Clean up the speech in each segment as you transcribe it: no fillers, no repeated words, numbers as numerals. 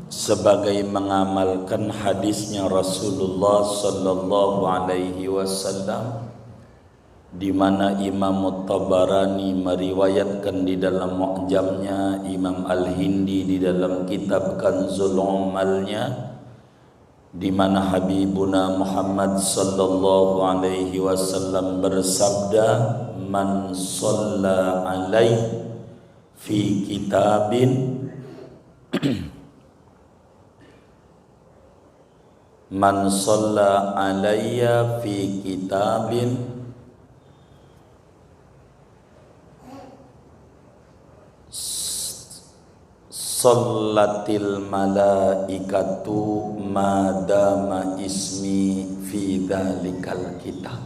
sebagai mengamalkan hadisnya Rasulullah sallallahu alaihi wasallam, di mana Imam Tabarani meriwayatkan di dalam Mu'jamnya, Imam Al-Hindi di dalam kitab Kanzul Umalnya, di mana Habibuna Muhammad sallallahu alaihi wasallam bersabda, "Man shalla alaihi fi kitabin man shalla alayya fi kitabin shallatil malaikatu madama ismi fi dzalikal kitab."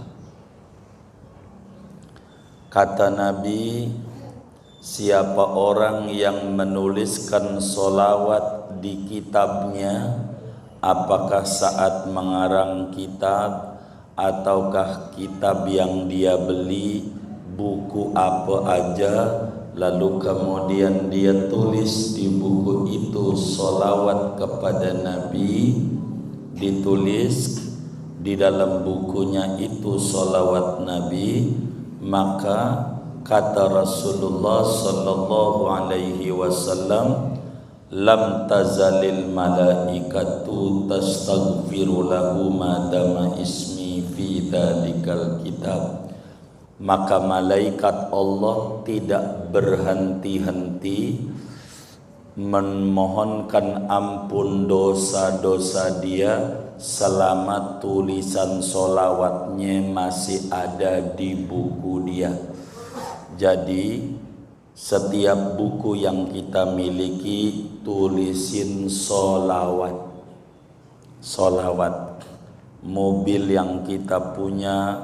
Kata Nabi, siapa orang yang menuliskan solawat di kitabnya, apakah saat mengarang kitab ataukah kitab yang dia beli, buku apa aja, lalu kemudian dia tulis di buku itu solawat kepada Nabi, ditulis di dalam bukunya itu solawat Nabi, maka kata Rasulullah sallallahu alaihi wasallam, lam tazalil malaikatu tastaghfiru lahu madama ismi fi dzalikal kitab. Maka malaikat Allah tidak berhenti-henti memohonkan ampun dosa-dosa dia selama tulisan solawatnya masih ada di buku dia. Jadi setiap buku yang kita miliki tulisin solawat. Mobil yang kita punya,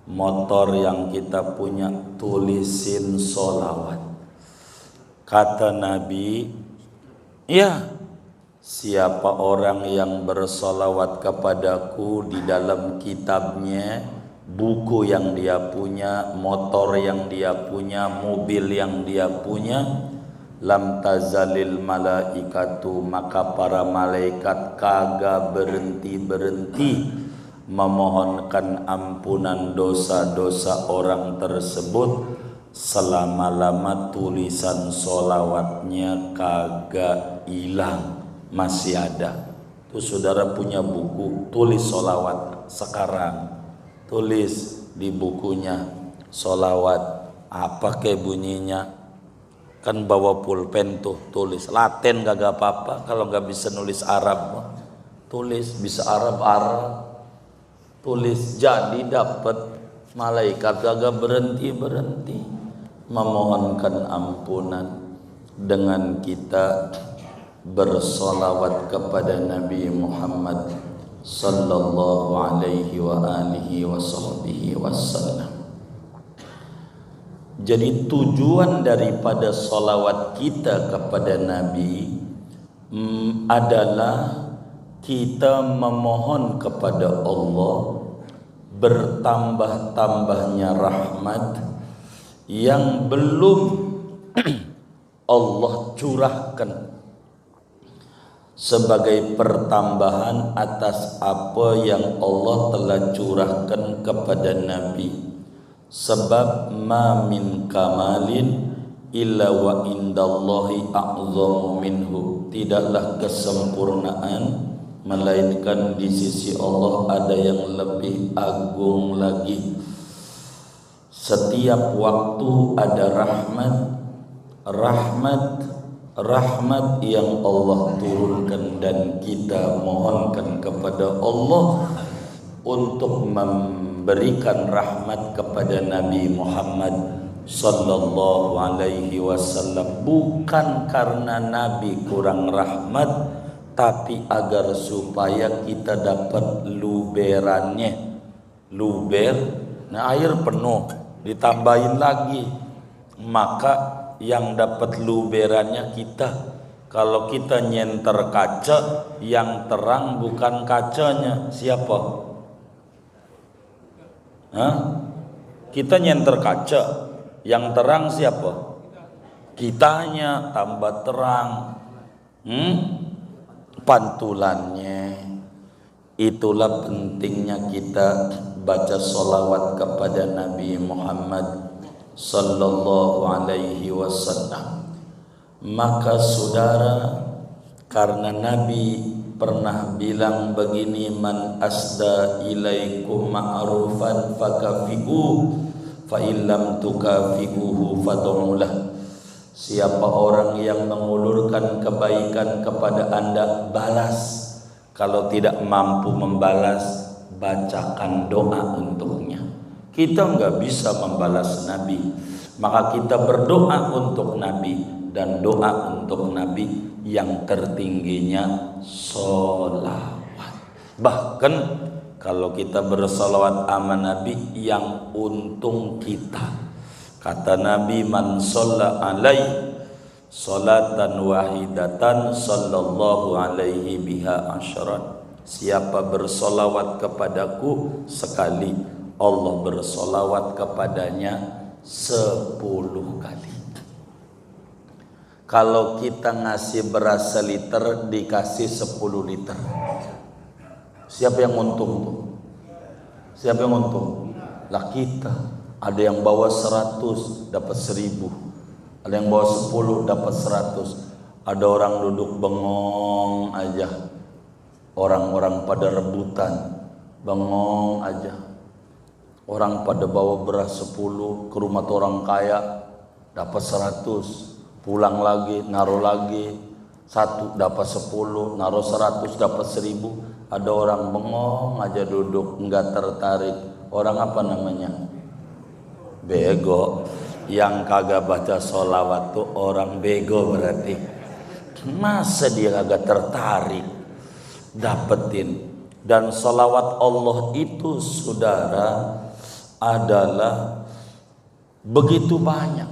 motor yang kita punya, tulisin solawat. Kata Nabi, ya, siapa orang yang bersolawat kepadaku di dalam kitabnya, buku yang dia punya, motor yang dia punya, mobil yang dia punya, lam tazalil malaikatu, maka para malaikat kagak berhenti-berhenti memohonkan ampunan dosa-dosa orang tersebut selama-lama tulisan solawatnya kagak hilang, masih ada. Tuh saudara punya buku, tulis solawat sekarang, tulis di bukunya solawat, apa kayak bunyinya, kan bawa pulpen tuh, tulis Latin kagak apa-apa, kalau nggak bisa nulis Arab tulis, bisa Arab tulis, jadi dapat. Malaikat kagak berhenti memohonkan ampunan dengan kita bersolawat kepada Nabi Muhammad sallallahu alaihi wa alihi wasallam. Jadi tujuan daripada solawat kita kepada Nabi adalah kita memohon kepada Allah bertambah-tambahnya rahmat yang belum Allah curahkan sebagai pertambahan atas apa yang Allah telah curahkan kepada Nabi. Sebab ma min kamalin illa wa indallahi a'zamu minhu, tidaklah kesempurnaan melainkan di sisi Allah ada yang lebih agung lagi. Setiap waktu ada rahmat yang Allah turunkan dan kita mohonkan kepada Allah untuk memberikan rahmat kepada Nabi Muhammad sallallahu alaihi wasallam, bukan karena Nabi kurang rahmat, tapi agar supaya kita dapat luberannya. Luber, nah air penuh ditambahin lagi, maka yang dapat luberannya kita. Kalau kita nyenter kaca, yang terang bukan kacanya, siapa? Kita nyenter kaca, yang terang siapa? Kitanya, tambah terang. pantulannya. Itulah pentingnya kita baca sholawat kepada Nabi Muhammad sallallahu alaihi wasallam. Maka saudara, karena Nabi pernah bilang begini, man asda ilaikum ma'rufan fakafi'u fa illam tukafi'uhu fad'ulah. Siapa orang yang mengulurkan kebaikan kepada Anda, balas. Kalau tidak mampu membalas, bacakan doa untuknya. Kita nggak bisa membalas Nabi, maka kita berdoa untuk Nabi, dan doa untuk Nabi yang tertingginya sholawat. Bahkan kalau kita bersolawat sama Nabi, yang untung kita. Kata Nabi, man sholla alaihi sholatan wahidatan sallallahu alaihi biha asyran. Siapa bersolawat kepadaku sekali, Allah bersolawat kepadanya 10 kali. Kalau kita ngasih beras seliter, dikasih 10 liter. Siapa yang untung tuh? Siapa yang untung? Lah kita. Ada yang bawa 100 dapat 1000. Ada yang bawa 10 dapat 100. Ada orang duduk bengong aja. Orang-orang pada rebutan, bengong aja. Orang pada bawa beras 10 ke rumah orang kaya, dapat 100. Pulang lagi, naruh lagi. 1 dapat 10, naruh 100 dapat 1000. Ada orang bengong aja duduk, enggak tertarik. Orang apa namanya? Bego. Yang kagak baca sholawat tuh orang bego berarti. Masa dia kagak tertarik dapetin? Dan sholawat Allah itu saudara adalah begitu banyak.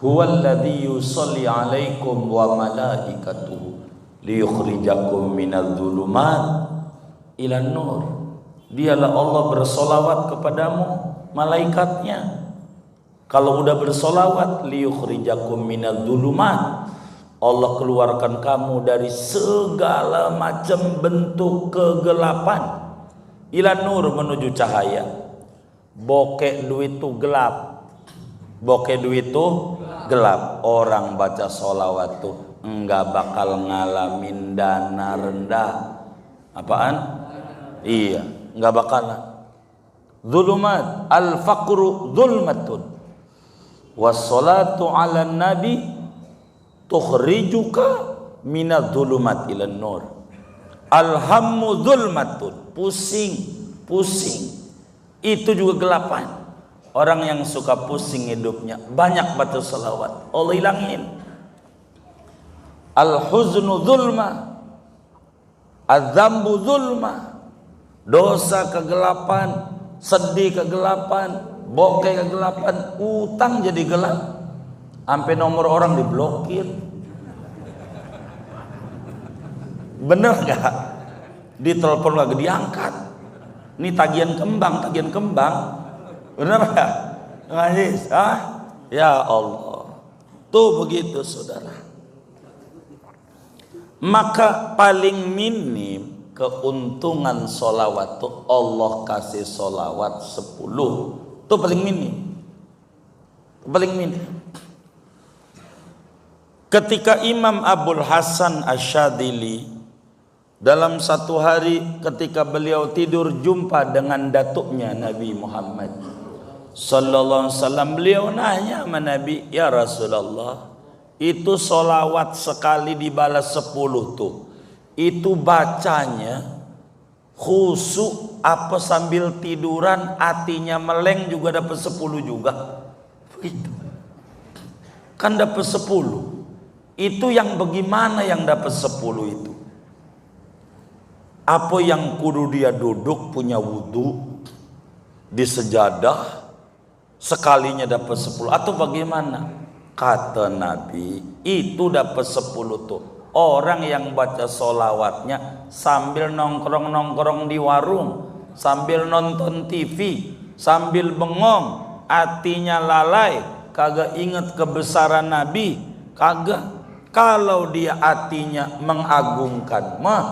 Huwallazi yusolli alaikum wa malaikatuhu liyukhrijakum minadh-dhulumat ilan nur. Dialah Allah bersolawat kepadamu, malaikatnya. Kalau udah bersolawat, liyukhrijakum minadh-dhulumat, Allah keluarkan kamu dari segala macam bentuk kegelapan, ilan nur, menuju cahaya. Bokeh duit itu gelap, bokeh duit itu gelap. Orang baca solawat tuh enggak bakal ngalamin dana rendah. Apaan? Iya, enggak bakalan. Zulumat, al-faqru zulmatun, was-salatu 'alan nabi tukhrijuka minadh-dhulumat ilan nur. Al-hammu zulmatun, pusing. Itu juga gelapan. Orang yang suka pusing hidupnya, banyak baca salawat, Allah hilangin. Al-huznu zulma, az-zambu zulma. Dosa kegelapan, sedih kegelapan, bokeh kegelapan, utang jadi gelap. Sampai nomor orang diblokir. Bener gak? Ditelepon lagi diangkat. Ini tagihan kembang. Bener gak? Ngajis, ya Allah. Tuh begitu saudara. Maka paling minim keuntungan solawat tuh Allah kasih solawat 10. Itu paling minim. Ketika Imam Abul Hasan Asyadili dalam satu hari ketika beliau tidur jumpa dengan datuknya Nabi Muhammad sallallahu alaihi wasallam, beliau nanya sama Nabi, ya Rasulullah, itu solawat sekali dibalas 10 tuh, itu bacanya khusyuk apa sambil tiduran hatinya meleng juga dapat 10 juga? Begitu. Kan dapat 10. Itu yang bagaimana yang dapat 10 itu? Apa yang kudu dia duduk punya wudu di sejadah sekalinya dapat 10 atau bagaimana? Kata Nabi, itu dapat 10 tuh orang yang baca solawatnya sambil nongkrong di warung, sambil nonton TV, sambil bengong, hatinya lalai, kagak inget kebesaran Nabi, kagak. Kalau dia hatinya mengagungkan mah,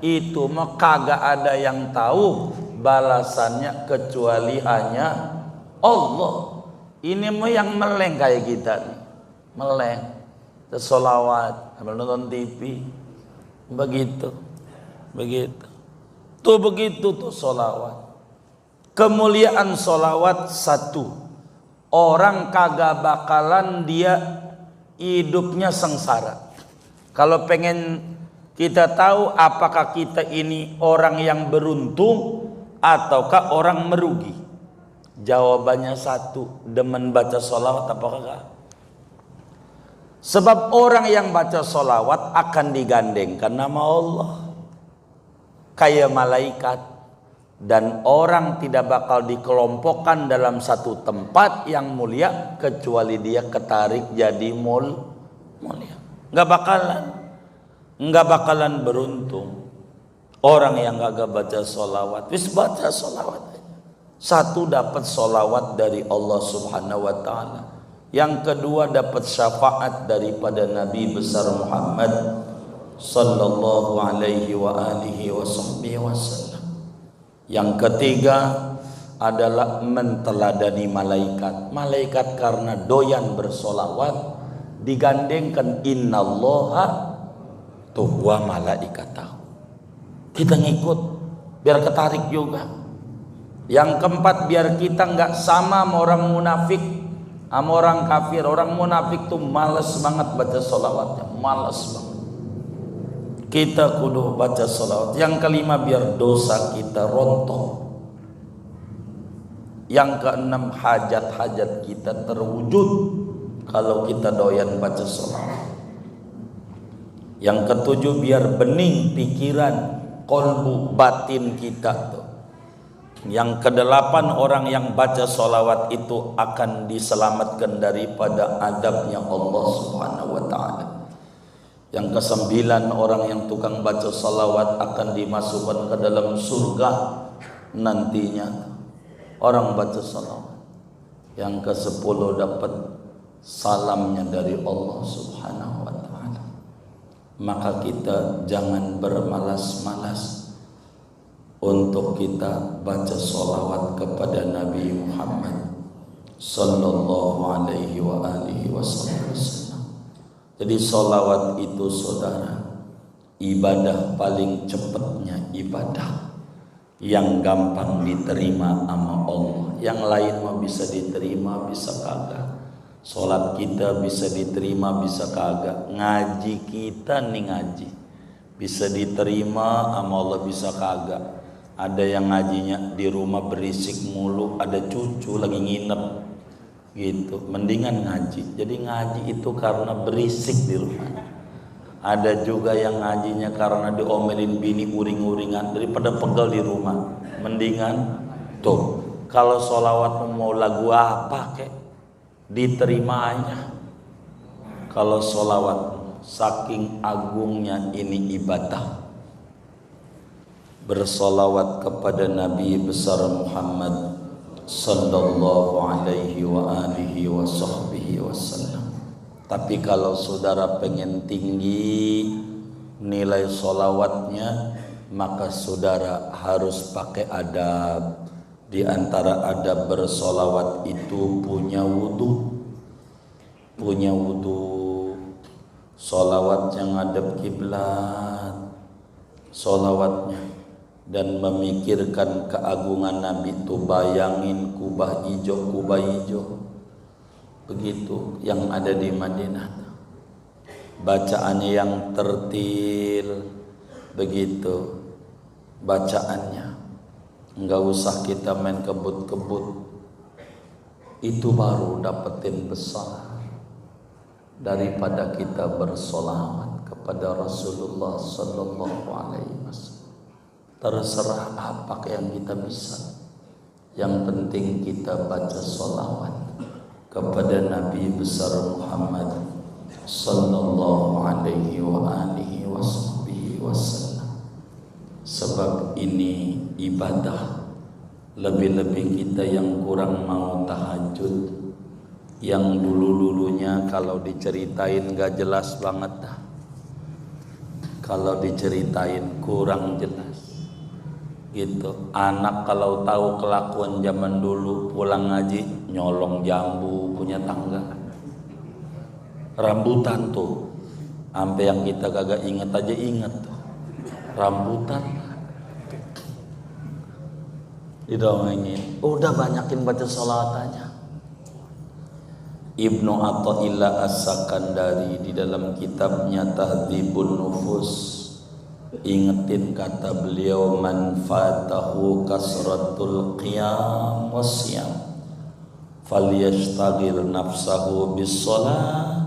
itu mah kagak ada yang tahu balasannya kecuali hanya Allah. Ini mah yang meleng kayak kita nih. Meleng, selawat, nonton TV, begitu. Tuh begitu tuh solawat. Kemuliaan solawat satu, orang kagak bakalan dia hidupnya sengsara. Kalau pengen kita tahu apakah kita ini orang yang beruntung ataukah orang merugi, jawabannya satu, demen baca solawat apa kagak? Sebab orang yang baca solawat akan digandengkan nama Allah kayak malaikat, dan orang tidak bakal dikelompokkan dalam satu tempat yang mulia kecuali dia ketarik jadi mulia. Nggak bakalan beruntung orang yang kagak baca solawat. Wis baca solawat aja. Satu, dapat solawat dari Allah Subhanahu wa Ta'ala. Yang kedua, dapat syafaat daripada Nabi besar Muhammad sallallahu alaihi wa alihi wasallam. Yang ketiga adalah menteladani malaikat. Malaikat karena doyan bersolawat digandengkan innallaha wa malaikatahu. Kita ngikut biar ketarik juga. Yang keempat, biar kita nggak sama sama orang munafik, sama orang kafir. Orang munafik tuh males banget baca solawatnya, males banget. Kita kudu baca solawat. Yang kelima, biar dosa kita rontok. Yang keenam, hajat-hajat kita terwujud kalau kita doyan baca solawat. Yang ketujuh, biar bening pikiran, kolbu, batin kita tuh. Yang kedelapan, orang yang baca solawat itu akan diselamatkan daripada adabnya Allah Subhanahu wa Ta'ala. Yang kesembilan, orang yang tukang baca salawat akan dimasukkan ke dalam surga nantinya. Orang baca salawat. Yang kesepuluh, dapat salamnya dari Allah Subhanahu wa Ta'ala. Maka kita jangan bermalas-malas untuk kita baca salawat kepada Nabi Muhammad sallallahu alaihi wa alihi wasallam. Jadi solawat itu saudara, ibadah paling cepatnya ibadah yang gampang diterima sama Allah. Yang lain mah bisa diterima, bisa kagak. Solat kita bisa diterima, bisa kagak. Ngaji kita nih ngaji bisa diterima sama Allah, bisa kagak. Ada yang ngajinya di rumah berisik mulu, ada cucu lagi nginep gitu, mendingan ngaji. Jadi ngaji itu karena berisik di rumah. Ada juga yang ngajinya karena diomelin bini uring-uringan, daripada pegel di rumah, mendingan tuh kalau solawat mau lagu apa kek diterimanya. Kalau solawat saking agungnya ini ibadah, bersolawat kepada Nabi besar Muhammad sallallahu alaihi wa alihi wa sahbihi wasallam. Tapi kalau saudara pengen tinggi nilai solawatnya, maka saudara harus pakai adab. Di antara adab bersolawat itu punya wudu. Punya wudu. Solawatnya ngadep kiblat. Solawatnya dan memikirkan keagungan Nabi itu, bayangin kubah hijau begitu yang ada di Madinah, bacaannya yang tertil begitu bacaannya, nggak usah kita main kebut-kebut, itu baru dapetin besar daripada kita bersolawat kepada Rasulullah sallallahu alaihi wasallam. Terserah apa yang kita bisa, yang penting kita baca solawat kepada Nabi besar Muhammad sallallahu alaihi wa alihi wasallam. Sebab ini ibadah. Lebih-lebih kita yang kurang mau tahajud, yang dulu-dulunya kalau diceritain gak jelas banget dah. Kalau diceritain kurang jelas gitu. Anak kalau tahu kelakuan zaman dulu pulang ngaji nyolong jambu punya tangga, rambutan tuh sampai yang kita kagak inget aja inget tuh rambutan didongengin. Udah banyakin baca sholawat aja. Ibnu Athaillah As-Sakandari di dalam kitabnya Tahdzibun Nufus ingetin kata beliau, man fatahu kasratul qiyam wasyam falyashtagil nafsahu bis shalah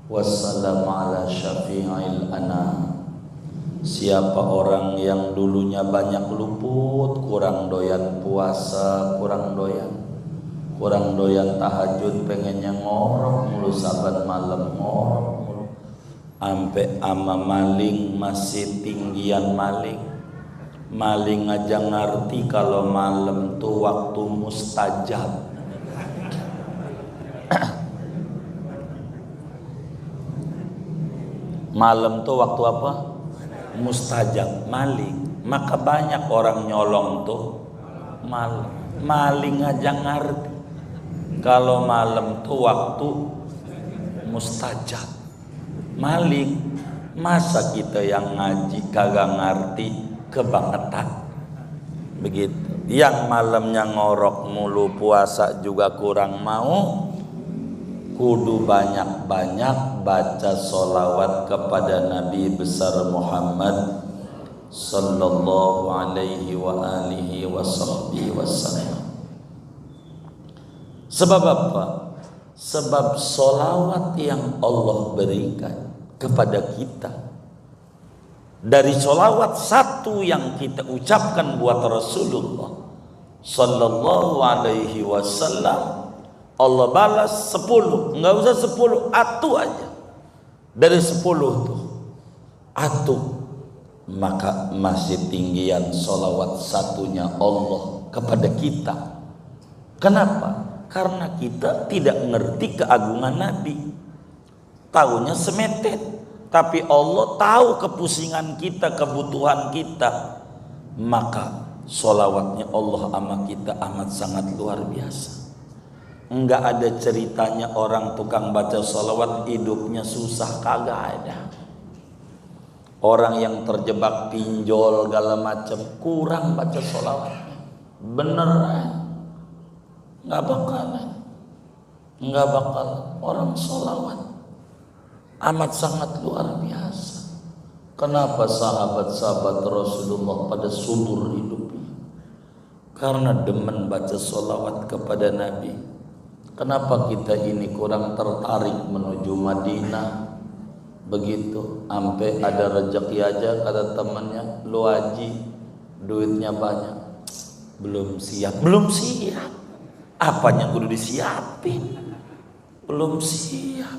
wassalam ala syafi'il anam. Siapa orang yang dulunya banyak luput, kurang doyan puasa, kurang doyan tahajud, pengennya ngorok mulu saban malam, ngorok mulu ampe ama maling masih tinggian maling aja ngerti kalau malam tuh waktu mustajab. Malam tuh waktu apa? Mustajab. Maling, maka banyak orang nyolong tuh maling aja ngerti kalau malam tuh waktu mustajab. Maling, masa kita yang ngaji kagak ngerti kebangetan begitu. Yang malamnya ngorok mulu puasa juga kurang mau, kudu banyak-banyak baca sholawat kepada Nabi besar Muhammad sallallahu alaihi wa alihi wasallam. Sebab apa? Sebab sholawat yang Allah berikan kepada kita, dari sholawat satu yang kita ucapkan buat Rasulullah sallallahu alaihi wasallam, Allah balas 10, nggak usah 10, atu aja. Dari 10 tuh atu, maka masih tinggian sholawat satunya Allah kepada kita. Kenapa? Karena kita tidak ngerti keagungan Nabi, taunya semetet. Tapi Allah tahu kepusingan kita, kebutuhan kita, maka sholawatnya Allah sama kita amat sangat luar biasa. Enggak ada ceritanya orang tukang baca sholawat hidupnya susah, kagak ada. Orang yang terjebak pinjol segala macam kurang baca sholawat, beneran nggak bakal orang sholawat amat sangat luar biasa. Kenapa sahabat-sahabat Rasulullah pada subur hidupnya? Karena demen baca sholawat kepada Nabi. Kenapa kita ini kurang tertarik menuju Madinah begitu? Sampai ada rezeki aja kata temannya, lu haji duitnya banyak, belum siap. Apanya kudu disiapin? Belum siap.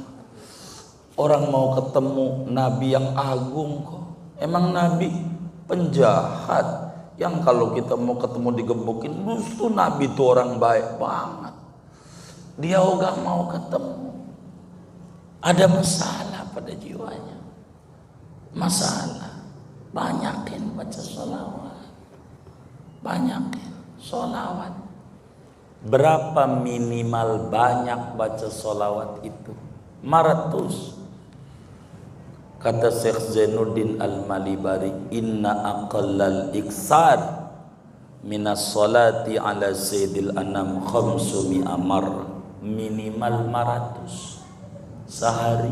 Orang mau ketemu Nabi yang agung kok. Emang Nabi penjahat yang kalau kita mau ketemu digebukin? Justru Nabi itu orang baik banget. Dia gak mau ketemu. Ada masalah pada jiwanya. Masalah. Banyakin baca sholawat. Banyakin sholawat. Berapa minimal banyak baca sholawat itu? 500. Kata Syekh Zainuddin Al-Malibari, inna aqallal iksar minas sholati ala sayyidil anam 500 marrah. Minimal 500 sehari,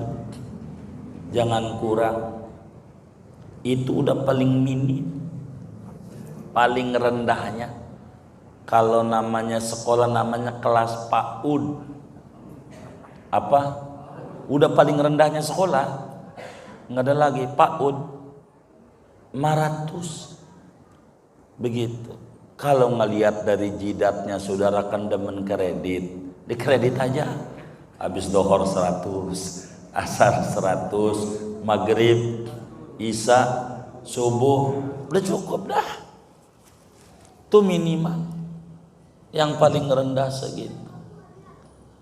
jangan kurang. Itu udah paling minim, paling rendahnya. Kalau namanya sekolah namanya kelas PAUD, apa? Udah paling rendahnya sekolah, nggak ada lagi PAUD, 500 begitu. Kalau ngelihat dari jidatnya saudara kan demen kredit, dikredit aja. Habis dohor 100, asar 100, maghrib, isya, subuh, udah cukup dah. Itu minimal. Yang paling rendah segitu.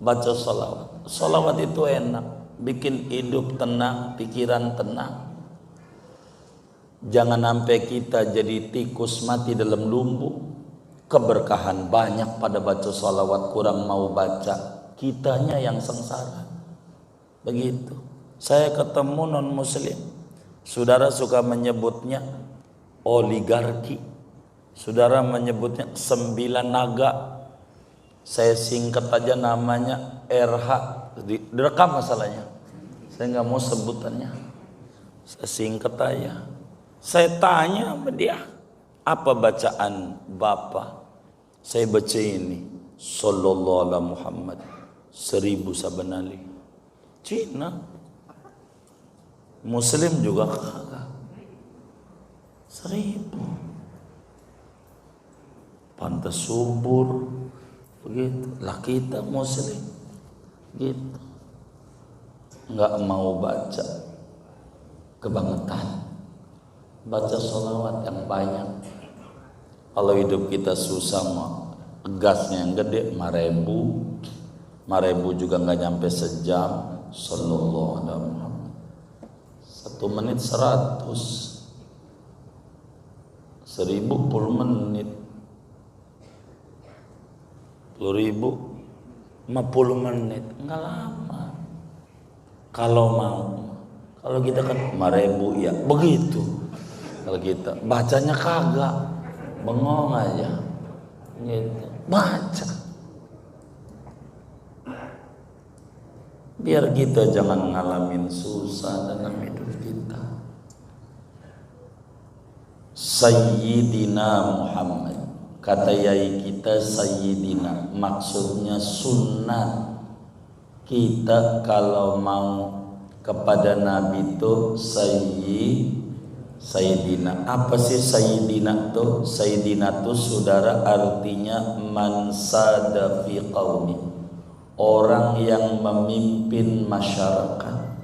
baca sholawat. Sholawat itu enak, bikin hidup tenang, pikiran tenang. Jangan sampai kita jadi tikus mati dalam lumbung. Keberkahan banyak pada baca sholawat, kurang mau baca, kitanya yang sengsara. Begitu. Saya ketemu non muslim, saudara suka menyebutnya oligarki, saudara menyebutnya 9 naga. Saya singkat aja namanya RH, direkam masalahnya. Saya nggak mau sebutannya, saya singkat aja. Saya tanya sama dia, apa bacaan Bapak? Saya baca ini, Sallallahu alaihi Muhammad, 1000 saban ali. Cina, Muslim juga kagak, 1000. Pantas subur, begitu. Lah kita Muslim, gitu, nggak mau baca, kebangetan. Baca sholawat yang banyak. Kalau hidup kita susah mah gasnya yang gede, 5.000 juga nggak nyampe sejam. Sallallahu alaihi Muhammad, 1 menit 100, 1000 10 menit, 10.000 50 menit, nggak lama. Kalau mau, kalau kita kan 5.000 ya begitu. Kalau kita bacanya kagak, bengong aja, gitu. Baca, biar kita jangan ngalamin susah dalam hidup kita. Sayyidina Muhammad, kata yai kita Sayyidina, maksudnya sunnah. Kita kalau mau kepada Nabi itu Sayyidina. Apa sih Sayyidina tuh? Sayyidina tuh saudara artinya man sada fi qaumi, orang yang memimpin masyarakat.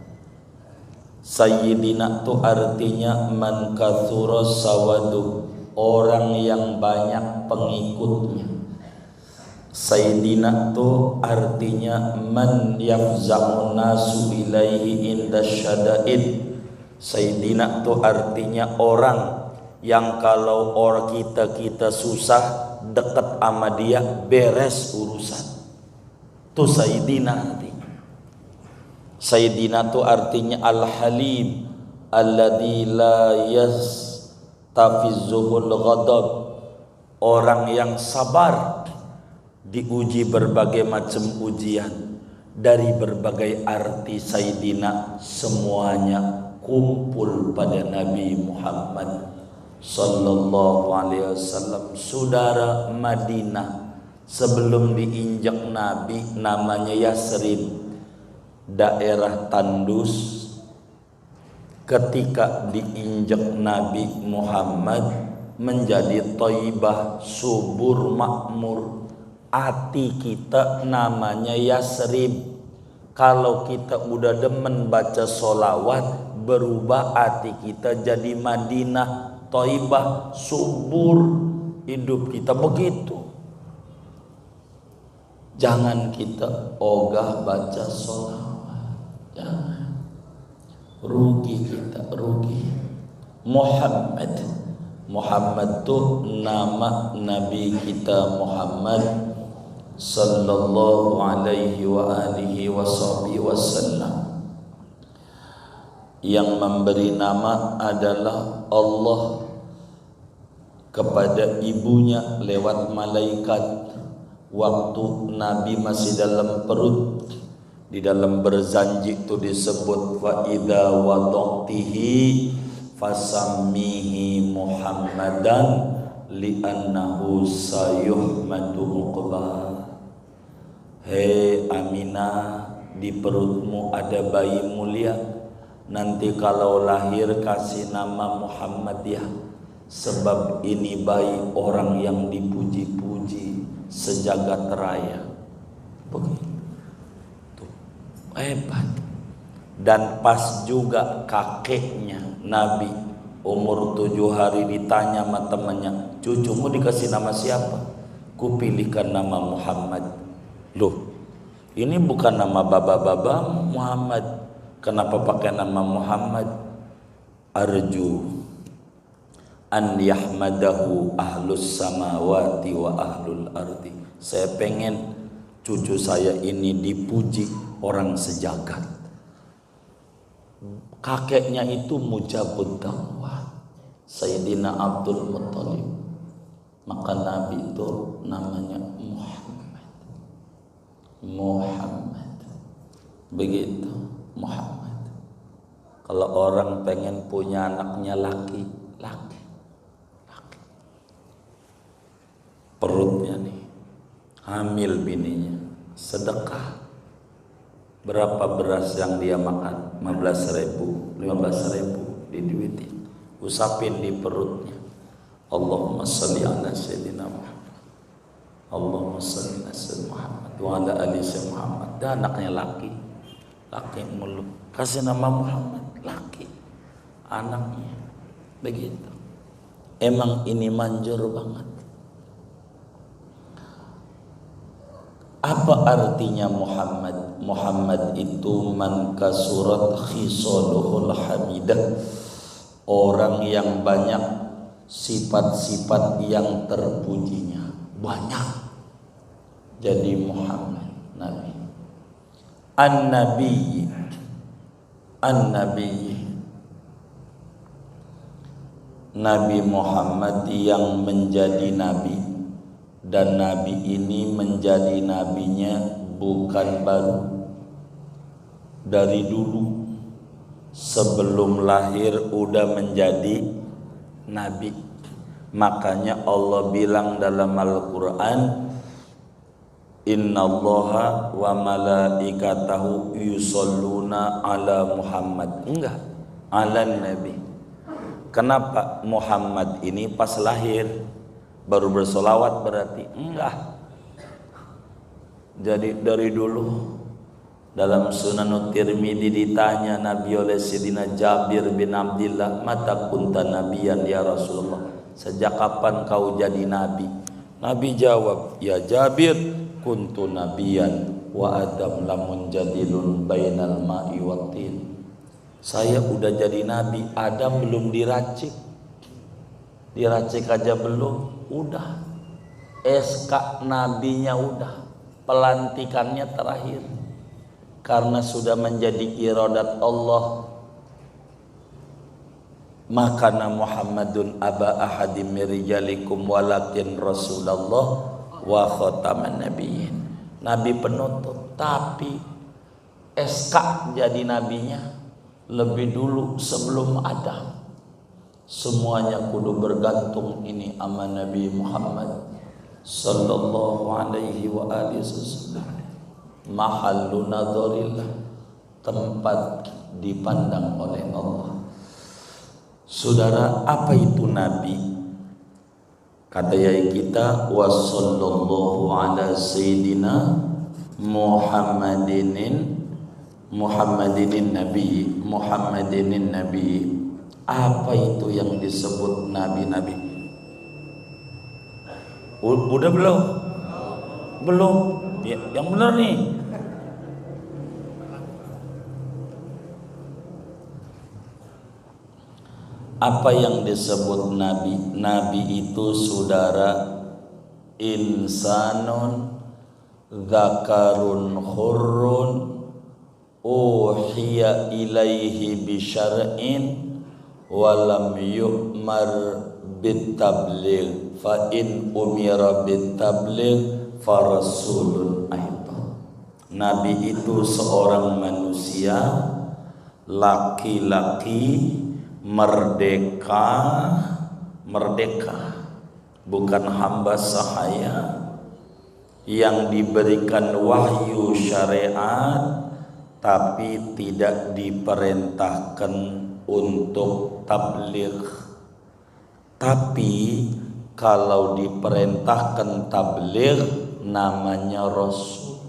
Sayyidina tuh artinya man kathura sawadu, orang yang banyak pengikutnya. Sayyidina tuh artinya man yafza'un nasu ilaihi inda syada'id. Sayyidina itu artinya orang yang kalau orang kita susah dekat sama dia beres urusan. Itu Sayyidina artinya. Sayyidina itu artinya al-halim alladzi la yastafizuhul ghadab, orang yang sabar diuji berbagai macam ujian. Dari berbagai arti Sayyidina semuanya kumpul pada Nabi Muhammad Sallallahu alaihi wasallam. Saudara, Madinah sebelum diinjak Nabi namanya Yasrib, daerah tandus. Ketika diinjak Nabi Muhammad menjadi Thaibah, subur, makmur. Hati kita namanya Yasrib. Kalau kita udah demen baca sholawat, berubah hati kita jadi Madinah, Thaibah, subur hidup kita begitu. Jangan kita ogah baca sholawat, jangan. Rugi kita, rugi. Muhammad tuh nama Nabi kita Muhammad Sallallahu alaihi wa alihi wasallam. Yang memberi nama adalah Allah kepada ibunya lewat malaikat. Waktu Nabi masih dalam perut, di dalam berzanji itu disebut fa idza wada'tihi fasammihi Muhammadan li'annahu sayuhmadu uqbah. Hei Aminah, di perutmu ada bayi mulia. Nanti kalau lahir kasih nama Muhammad ya, sebab ini bayi orang yang dipuji-puji sejagat raya. Begitu, hebat. Dan pas juga kakeknya Nabi umur 7 hari ditanya sama temannya, cucumu dikasih nama siapa? Kupilihkan nama Muhammad. Loh, Ini bukan nama baba-baba Muhammad. Kenapa pakai nama Muhammad? Arju an yahmadahu ahlus samawati wa ahlul ardi. Saya pengen cucu saya ini dipuji orang sejagat. Kakeknya itu mujabud da'wah, Sayyidina Abdul Muttalib. Maka Nabi itu namanya Muhammad. Begitu, Muhammad. Kalau orang pengen punya anaknya laki. Perutnya nih, hamil bininya, sedekah. Berapa beras yang dia makan? 15.000 diduitin, usapin di perutnya. Allahumma salli ala sayyidina Muhammad, Allahumma salli ala sayyidina Muhammad wa ala ali sayyidina Muhammad. Dan anaknya laki mulu, kasih nama Muhammad, laki anaknya. Begitu. Emang ini manjur banget. Apa artinya Muhammad? Muhammad itu man kasurat khisaluhul hamidah, orang yang banyak sifat-sifat yang terpujinya, banyak. Jadi Muhammad Nabi. An-Nabi Nabi Muhammad yang menjadi Nabi. Dan Nabi ini menjadi nabinya bukan baru, dari dulu sebelum lahir udah menjadi nabi. Makanya Allah bilang dalam Al-Quran, innallaha wa malaikatahu yusholluna ala Muhammad. Enggak, ala Nabi. Kenapa Muhammad ini pas lahir baru bersolawat berarti? Enggak. Jadi dari dulu. Dalam Sunan Tirmidzi ditanya Nabi oleh Sayyidina Jabir bin Abdillah, mata kunta nabiyan ya Rasulullah, sejak kapan kau jadi nabi? Nabi jawab, ya Jabir, kuntu nabiyan wa Adam lamun jadilun bainal ma'i wattin. Saya udah jadi nabi, Adam belum diracik aja belum. Udah SK nabinya udah, pelantikannya terakhir, karena sudah menjadi iradat Allah. Makana Muhammadun aba ahadim mirijalikum walakin Rasulullah wa khataman nabiyyin. Nabi penutup, tapi SK jadi nabinya lebih dulu sebelum Adam. Semuanya kudu bergantung ini sama Nabi Muhammad sallallahu alaihi wa alihi wasallam. Mahallu nadharillah, tempat dipandang oleh Allah. Saudara, apa itu Nabi? Kata yai kita, wa sallallahu ala sayyidina Muhammadinin Nabi. Apa itu yang disebut nabi-nabi? Udah belum? Belum. Ya, yang benar nih. Apa yang disebut nabi? Nabi itu saudara insanun dzakarun hurrun uhiya ilaihi bisyar'in walam yu'mar bitabligh fa in umira bitabligh farasulun aidan. Nabi itu seorang manusia laki-laki merdeka, bukan hamba sahaya, yang diberikan wahyu syariat tapi tidak diperintahkan untuk tabligh. Tapi kalau diperintahkan tabligh namanya rasul.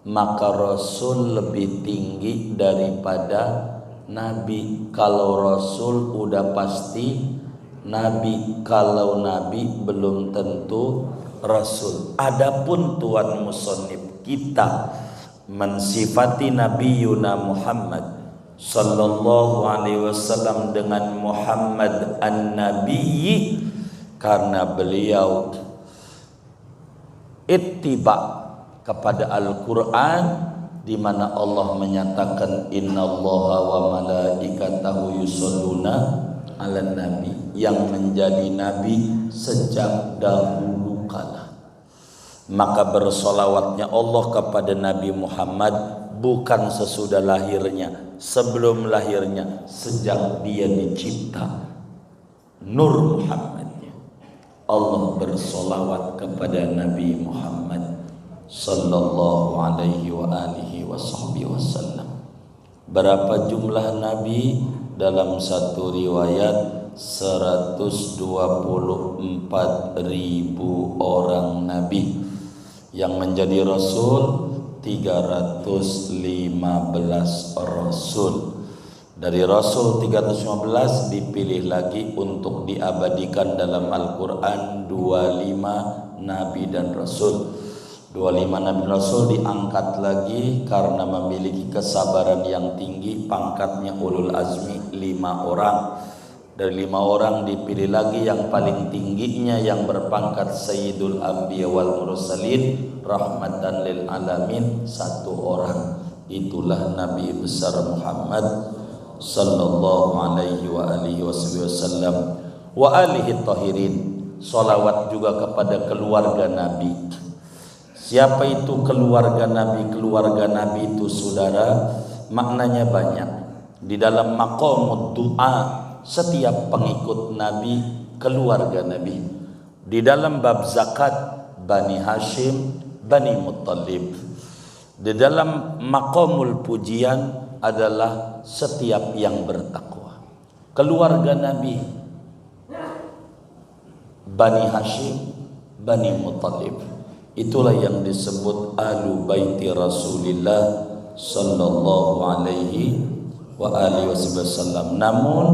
Maka rasul lebih tinggi daripada nabi. Kalau rasul udah pasti nabi, kalau nabi belum tentu rasul. Adapun tuan musannif kita mensifati Nabiyuna Muhammad sallallahu alaihi wasallam dengan Muhammad an-Nabi karena beliau ittiba kepada Al-Qur'an, di mana Allah menyatakan innallaha wa malaikatahu yusholluna 'alan nabi, yang menjadi nabi sejak dahulu kala. Maka bersolawatnya Allah kepada Nabi Muhammad bukan sesudah lahirnya, sebelum lahirnya, sejak dia dicipta. Nur Muhammadnya, Allah bersolawat kepada Nabi Muhammad sallallahu alaihi wa alihi wasallam. Berapa jumlah nabi? Dalam satu riwayat 124.000 orang nabi. Yang menjadi rasul 315 rasul. Dari rasul 315 dipilih lagi untuk diabadikan dalam Al-Quran 25 nabi dan rasul. 25 nabi dan rasul diangkat lagi karena memiliki kesabaran yang tinggi, pangkatnya ulul azmi 5 orang. Dari 5 orang dipilih lagi yang paling tingginya yang berpangkat Sayyidul Anbiya wal Mursalin, rahmatan lil alamin, 1 orang. Itulah Nabi besar Muhammad sallallahu alaihi wa alihi wasallam wa alihi tahirin. Salawat juga kepada keluarga Nabi. Siapa itu keluarga Nabi? Keluarga Nabi itu saudara, maknanya banyak. Di dalam maqamud du'a, setiap pengikut Nabi keluarga Nabi. Di dalam bab zakat, Bani Hashim, Bani Muttalib. Di dalam maqamul pujian adalah setiap yang bertakwa. Keluarga Nabi, Bani Hashim, Bani Muttalib. Itulah yang disebut Ahlu Baiti Rasulillah sallallahu alaihi wa alihi wasallam. Namun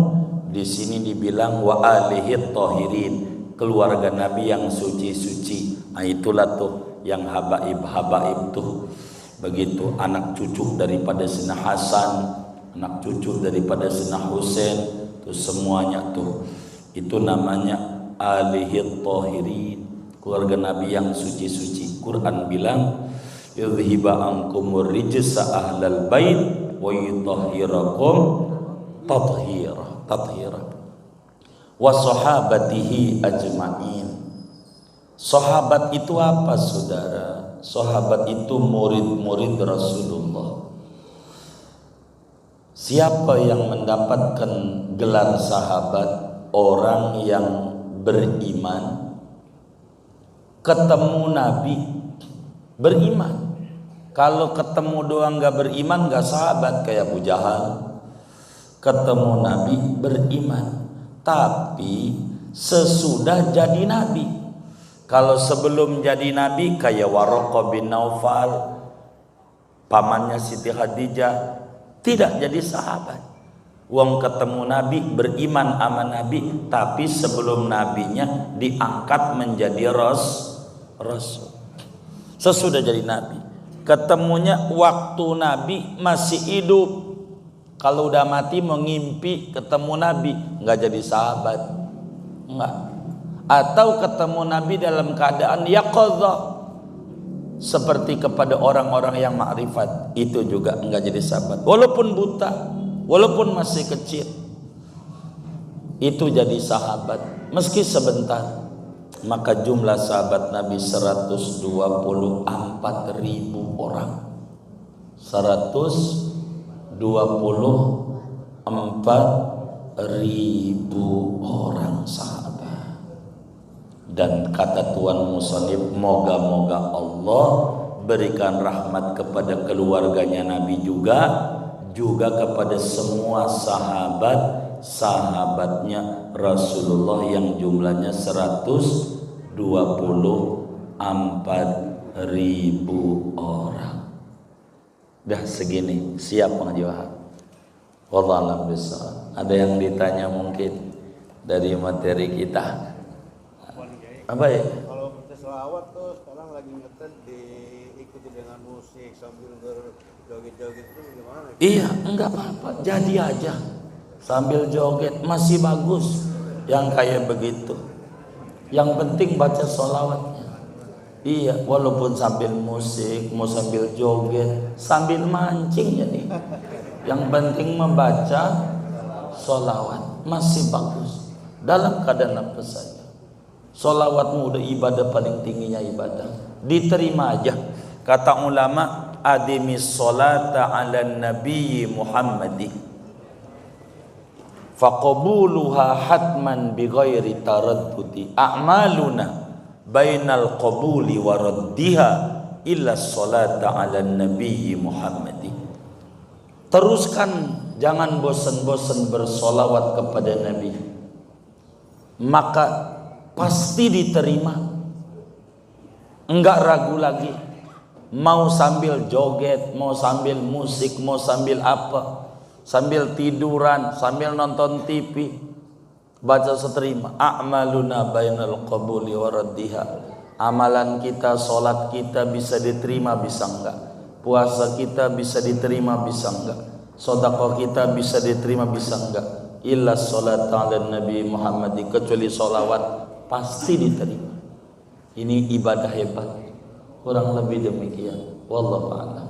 di sini dibilang wa alihi tahirin, keluarga Nabi yang suci-suci. Nah, itulah tuh yang habaib-habaib tuh. Begitu anak cucu daripada Sina Hasan, anak cucu daripada Sina Husain, tuh semuanya tuh. Itu namanya alihi tahirin, keluarga Nabi yang suci-suci. Quran bilang yudhiba ankumur rijsa ahlal bait wa yutahhirakum tathira wa sahabatihi ajma'in. Sahabat itu apa saudara? Sahabat itu murid-murid Rasulullah. Siapa yang mendapatkan gelar sahabat? Orang yang beriman, ketemu Nabi, beriman. Kalau ketemu doang gak beriman, gak sahabat, kayak Abu Jahal. Ketemu Nabi, beriman, tapi sesudah jadi Nabi. Kalau sebelum jadi Nabi, kayak Waraqah bin Naufal, pamannya Siti Khadijah, tidak jadi sahabat. Wong ketemu Nabi, beriman sama Nabi, tapi sebelum Nabinya diangkat menjadi Rasul. Sesudah jadi Nabi, ketemunya waktu Nabi masih hidup. Kalau udah mati mengimpi ketemu Nabi, nggak jadi sahabat, nggak. Atau ketemu Nabi dalam keadaan yaqadha, seperti kepada orang-orang yang makrifat, itu juga nggak jadi sahabat. Walaupun buta, walaupun masih kecil, itu jadi sahabat meski sebentar. Maka jumlah sahabat Nabi 124.000 orang. 124.000 orang sahabat. Dan kata Tuan Musannif, moga-moga Allah berikan rahmat kepada keluarganya Nabi juga kepada semua sahabatnya Rasulullah yang jumlahnya 124.000 orang. Dah segini siap Bang Haji Wahab. Wallahu a'lam bishawab. Ada yang ditanya mungkin dari materi kita? Apa ya? Kalau sholawat tuh sekarang lagi ngetrend diikuti dengan musik sambil berjoget-joget itu gimana? Iya, enggak apa-apa, jadi aja sambil joget masih bagus yang kayak begitu. Yang penting baca sholawatnya. Iya, walaupun sambil musik, mau sambil joget, sambil mancing jadi. Yang penting membaca sholawat masih bagus dalam keadaan apa saja. Sholawatmu udah ibadah paling tingginya ibadah, diterima aja. Kata ulama, adimis sholata ala nabiyyi Muhammadi faqabuluha hatman bighairi taraddudi a'maluna bainal qabuli wa raddiha illa sholata ala nabiyyi Muhammadi. Teruskan, jangan bosan-bosan bersolawat kepada Nabi, maka pasti diterima. Enggak ragu lagi. Mau sambil joget, mau sambil musik, mau sambil apa, sambil tiduran, sambil nonton TV, baca seterima. A'maluna bainal qabuli wa raddiha. Amalan kita, solat kita bisa diterima, bisa enggak. Puasa kita bisa diterima, bisa enggak. Sedekah kita bisa diterima, bisa enggak. Illa sholat ala Nabi Muhammad, kecuali sholawat pasti diterima. Ini ibadah hebat, kurang lebih demikian. Wallahu a'lam.